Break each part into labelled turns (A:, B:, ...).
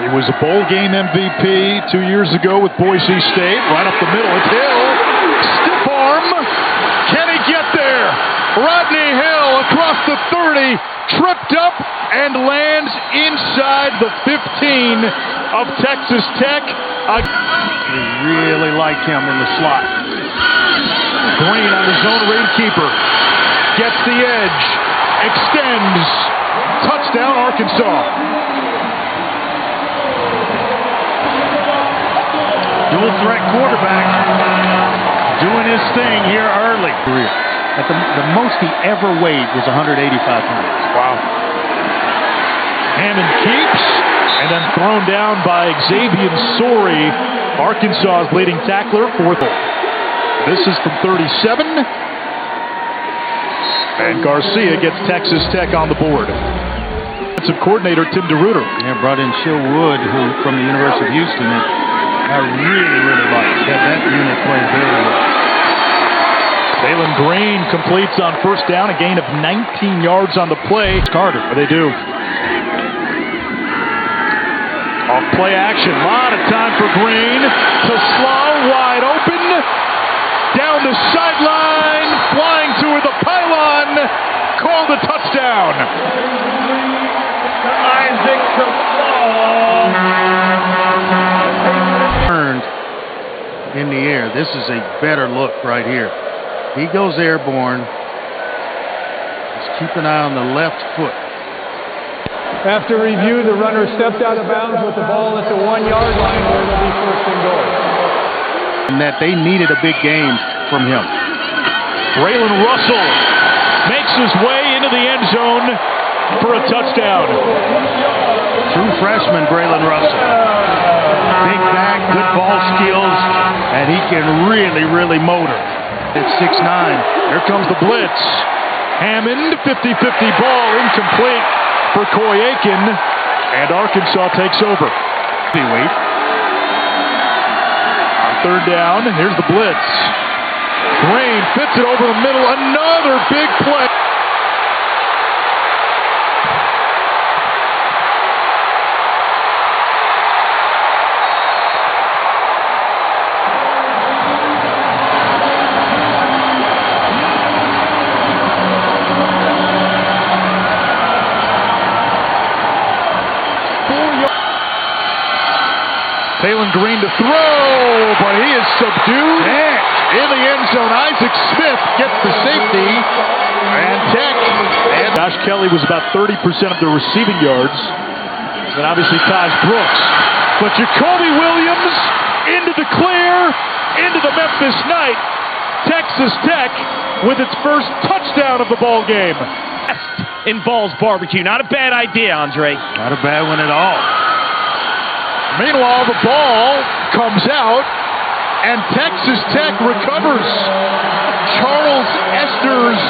A: He was a bowl game MVP 2 years ago with Boise State. Right up the middle, it's Hill. Stiff arm. Can he get there? Rodney Hill across the 30, tripped up and lands inside the 15 of Texas Tech.
B: They really like him in the slot.
A: Green on his own read keeper. Gets the edge. Extends. Touchdown, Arkansas.
B: Dual threat quarterback doing his thing here early. At the most he ever weighed was 185 pounds.
A: Wow. Hammond keeps, and then thrown down by Xavier Sorey, Arkansas's leading tackler, fourth. This is from 37. And Garcia gets Texas Tech on the board. Defensive coordinator Tim DeRuyter.
B: Yeah, brought in Shill Wood, who from the University of Houston, that I really like. That unit played very well.
A: Jalen Green completes on first down, a gain of 19 yards on the play.
B: Carter.
A: They do. Off play action, a lot of time for Green to slow, wide open, down the sideline, flying to the pylon, called a touchdown.
B: Isaac to fall. Turned in the air. This is a better look right here. He goes airborne. Just keep an eye on the left foot.
C: After review, the runner stepped out of bounds with the ball at the 1 yard line where it'll be first and goal.
B: And that they needed a big game from him.
A: Braylon Russell makes his way into the end zone for a touchdown.
B: True freshman Braylon Russell. Big back, good ball skills, and he can really motor. It's 6'9".
A: Here comes the blitz. Hammond, 50-50 ball, incomplete for Coy Aiken, and Arkansas takes over.
B: Wait.
A: On third down, here's the blitz. Green fits it over the middle, another big play. Jalen Green to throw, but he is subdued in the end zone. Isaac Smith gets the safety, and Tech. And Josh Kelly was about 30% of the receiving yards. And obviously Taj Brooks. But Jacoby Williams into the clear, into the Memphis Night. Texas Tech with its first touchdown of the ball game.
D: In Ball's Barbecue. Not a bad idea, Andre.
B: Not a bad one at all.
A: Meanwhile, the ball comes out, and Texas Tech recovers. Charles Esters.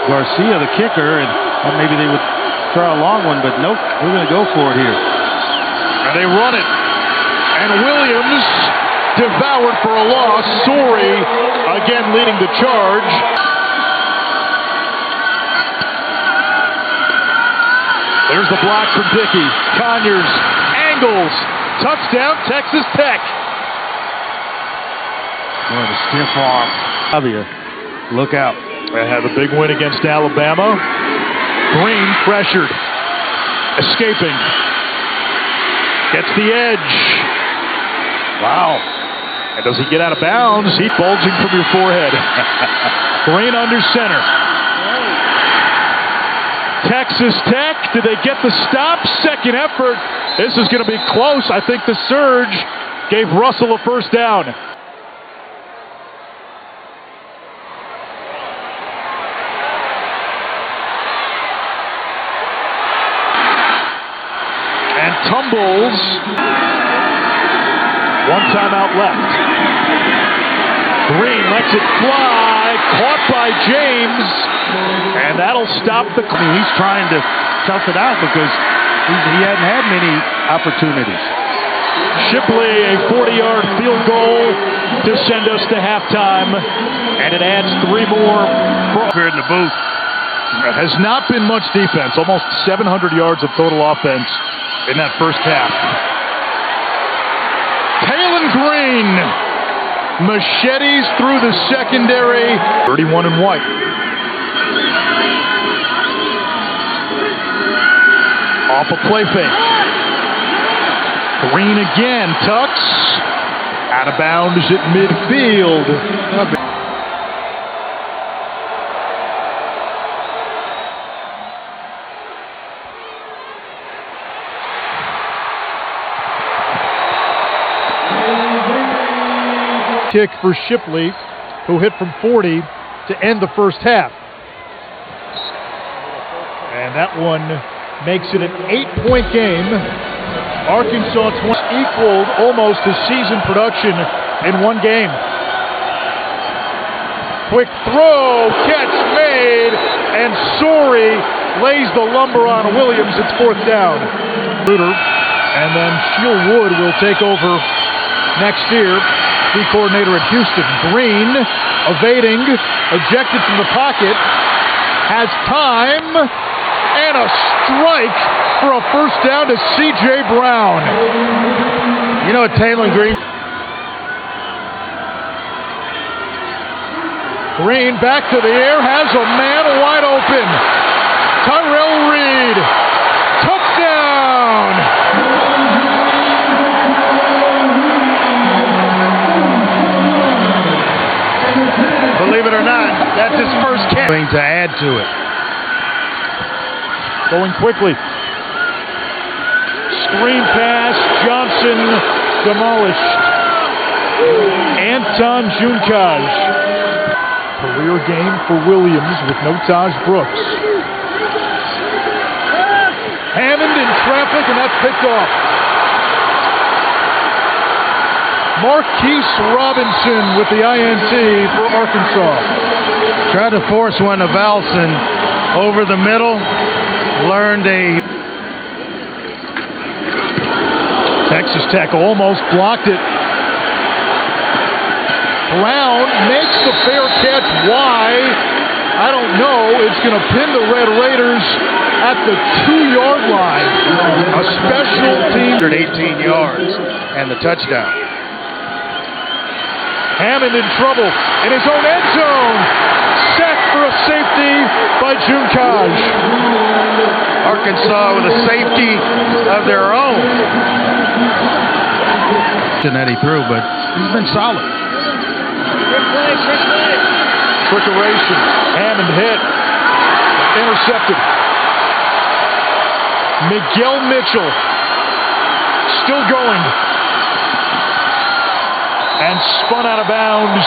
B: Garcia, the kicker, and maybe they would try a long one, but nope, we're going to go for it here.
A: And they run it. And Williams devoured for a loss. Sorey again leading the charge. There's the block from Dickey. Conyers angles. Touchdown, Texas Tech.
B: Boy, the stiff arm. Javier, look out.
A: They had a big win against Alabama. Green pressured. Escaping. Gets the edge. Wow. And does he get out of bounds? He's bulging from your forehead. Green under center. Texas Tech, did they get the stop? Second effort. This is going to be close. I think the surge gave Russell a first down. And tumbles. One timeout left. Green lets it fly. Caught by James. And that'll stop the...
B: I mean, he's trying to tough it out because he hadn't had many opportunities.
A: Shipley, a 40-yard field goal to send us to halftime. And it adds 3 more.
B: Here in the booth.
A: Has not been much defense. Almost 700 yards of total offense in that first half. Green. Machetes through the secondary. 31 and white. Off a play fake. Green again, tucks. Out of bounds at midfield.
C: Kick for Shipley, who hit from 40 to end the first half. And that one makes it an 8-point game. Arkansas equaled almost his season production in one game. Quick throw, catch made, and Sorey lays the lumber on Williams. It's fourth down. And then Sheil Wood will take over next year. D coordinator at Houston. Green evading, ejected from the pocket, has time, and a strike for a first down to C.J. Brown.
B: You know what, Taylor Green?
C: Green back to the air, has a man wide open. Tyrell Reed, touchdown!
B: Believe it or not, that's his first catch. To add to it.
C: Going quickly. Screen pass, Johnson demolished. Anton Junkaj. Career game for Williams with no Taj Brooks. Hammond in traffic, and that's picked off. Marquise Robinson with the INT for Arkansas.
B: Tried to force one to Valson over the middle. Learned a...
C: Texas Tech almost blocked it. Brown makes the fair catch. Why? I don't know. It's going to pin the Red Raiders at the 2-yard line. A special team.
B: 18 yards and the touchdown.
C: Hammond in trouble in his own end zone. Sacked for a safety by Junkaj.
B: Arkansas with a safety of their own. That he threw, but he's been solid.
C: Trickeration. Hammond hit. Intercepted. Miguel Mitchell still going. And spun out of bounds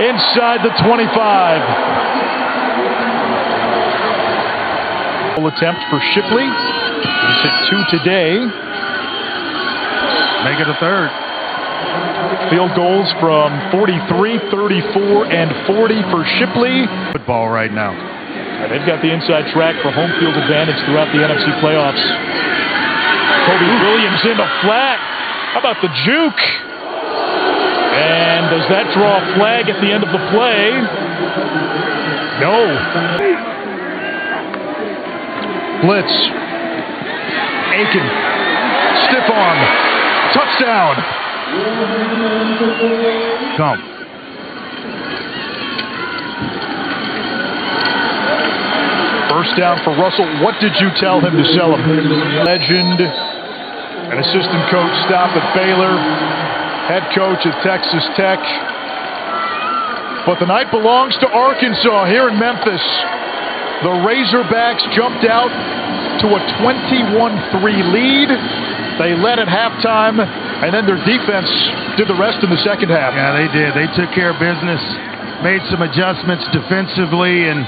C: inside the 25. Attempt for Shipley. He's hit 2 today.
B: Make it a third.
C: Field goals from 43, 34, and 40 for Shipley.
B: Football right now.
C: And they've got the inside track for home field advantage throughout the NFC playoffs. Kobe Williams in the flat. How about the juke? And does that draw a flag at the end of the play? No. Blitz. Aiken. Stiff arm. Touchdown.
B: Come.
C: First down for Russell. What did you tell him to sell him? Legend. An assistant coach stop at Baylor. Head coach at Texas Tech. But the night belongs to Arkansas here in Memphis. The Razorbacks jumped out to a 21-3 lead. They led at halftime, and then their defense did the rest in the second half.
B: Yeah, they did. They took care of business, made some adjustments defensively, and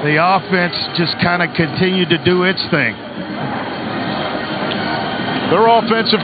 B: the offense just kind of continued to do its thing.
C: Their offensive